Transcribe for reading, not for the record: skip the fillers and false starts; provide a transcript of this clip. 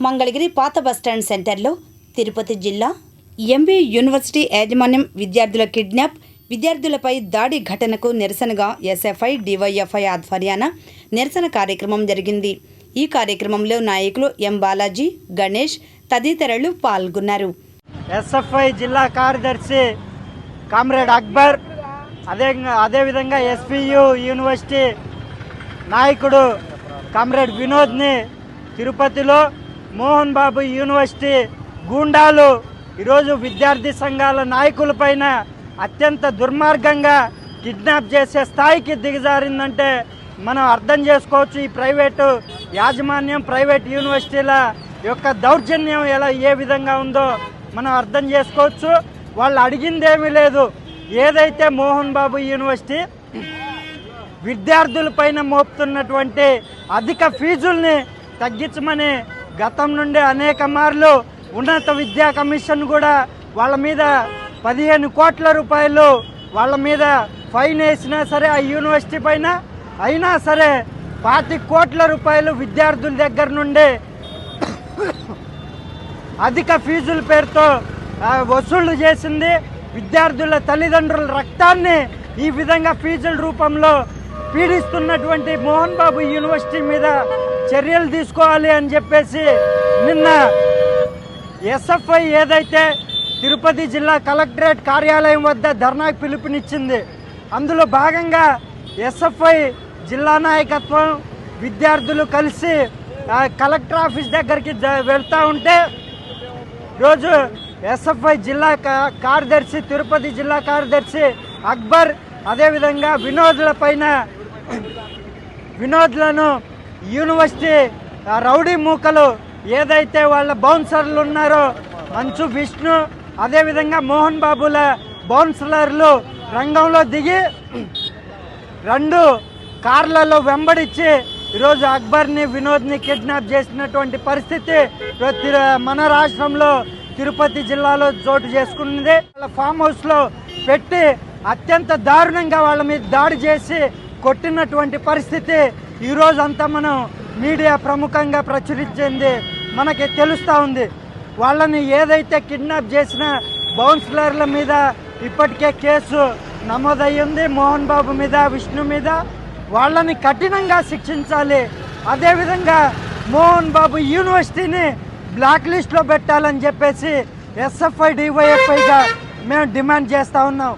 మంగళగిరి పాత బస్టాండ్ సెంటర్లో తిరుపతి జిల్లా ఎంవి యూనివర్సిటీ యాజమాన్యం విద్యార్థుల కిడ్నాప్, విద్యార్థులపై దాడి ఘటనకు నిరసనగా ఎస్ఎఫ్ఐ డివైఎఫ్ఐ ఆధ్వర్యాన నిరసన కార్యక్రమం జరిగింది. ఈ కార్యక్రమంలో నాయకులు ఎం బాలాజీ, గణేష్ తదితరులు పాల్గొన్నారు. ఎస్ఎఫ్ఐ జిల్లా కార్యదర్శి కామ్రేడ్ అక్బర్, అదేవిధంగా ఎస్పీయు యూనివర్సిటీ నాయకుడు కామ్రేడ్ వినోద్ని తిరుపతిలో మోహన్ బాబు యూనివర్సిటీ గూండాలు ఈరోజు విద్యార్థి సంఘాల నాయకులపైన అత్యంత దుర్మార్గంగా కిడ్నాప్ చేసే స్థాయికి దిగజారిందంటే మనం అర్థం చేసుకోవచ్చు. ఈ ప్రైవేటు యాజమాన్యం, ప్రైవేట్ యూనివర్సిటీల యొక్క దౌర్జన్యం ఏ విధంగా ఉందో మనం అర్థం చేసుకోవచ్చు. వాళ్ళు అడిగిందేమీ లేదు. ఏదైతే మోహన్ బాబు యూనివర్సిటీ విద్యార్థులపైన మోపుతున్నటువంటి అధిక ఫీజుల్ని తగ్గించమని గతం నుండి అనేక మార్లు ఉన్నత విద్యా కమిషన్ కూడా వాళ్ళ మీద 15 కోట్ల రూపాయలు వాళ్ళ మీద ఫైన్ వేసినా సరే, ఆ యూనివర్సిటీ పైన అయినా సరే 25 కోట్ల రూపాయలు విద్యార్థుల దగ్గర నుండి అధిక ఫీజుల పేరుతో వసూళ్లు చేసింది. విద్యార్థుల తల్లిదండ్రుల రక్తాన్ని ఈ విధంగా ఫీజుల రూపంలో పీడిస్తున్నటువంటి మోహన్ బాబు యూనివర్సిటీ మీద చర్యలు తీసుకోవాలి అని చెప్పేసి నిన్న ఎస్ఎఫ్ఐ ఏదైతే తిరుపతి జిల్లా కలెక్టరేట్ కార్యాలయం వద్ద ధర్నాకు పిలుపునిచ్చింది, అందులో భాగంగా ఎస్ఎఫ్ఐ జిల్లా నాయకత్వం విద్యార్థులు కలిసి కలెక్టర్ ఆఫీస్ దగ్గరికి వెళ్తూ ఉంటే రోజు ఎస్ఎఫ్ఐ జిల్లా కార్యదర్శి, తిరుపతి జిల్లా కార్యదర్శి అక్బర్, అదేవిధంగా వినోద్లను యూనివర్సిటీ రౌడీ మూకలు ఏదైతే వాళ్ళ బౌన్సర్లు ఉన్నారో మంచు విష్ణు, అదేవిధంగా మోహన్ బాబుల బౌన్సర్లు రంగంలో దిగి 2 కార్లలో వెంబడించి ఈరోజు అక్బర్ని, వినోద్ని కిడ్నాప్ చేసినటువంటి పరిస్థితి మన రాష్ట్రంలో తిరుపతి జిల్లాలో చోటు చేసుకున్నది. వాళ్ళ ఫామ్ హౌస్లో పెట్టి అత్యంత దారుణంగా వాళ్ళ మీద దాడి చేసి కొట్టినటువంటి పరిస్థితి ఈరోజు అంతా మనం మీడియా ప్రముఖంగా ప్రచురించింది మనకి తెలుస్తూ ఉంది. వాళ్ళని ఏదైతే కిడ్నాప్ చేసిన బౌన్సర్ల మీద ఇప్పటికే కేసు నమోదయ్యింది. మోహన్ బాబు మీద, విష్ణు మీద వాళ్ళని కఠినంగా శిక్షించాలి. అదేవిధంగా మోహన్ బాబు యూనివర్సిటీని బ్లాక్ లిస్ట్లో పెట్టాలని చెప్పేసి ఎస్ఎఫ్ఐ డివైఎఫ్ఐగా మేము డిమాండ్ చేస్తూ ఉన్నాం.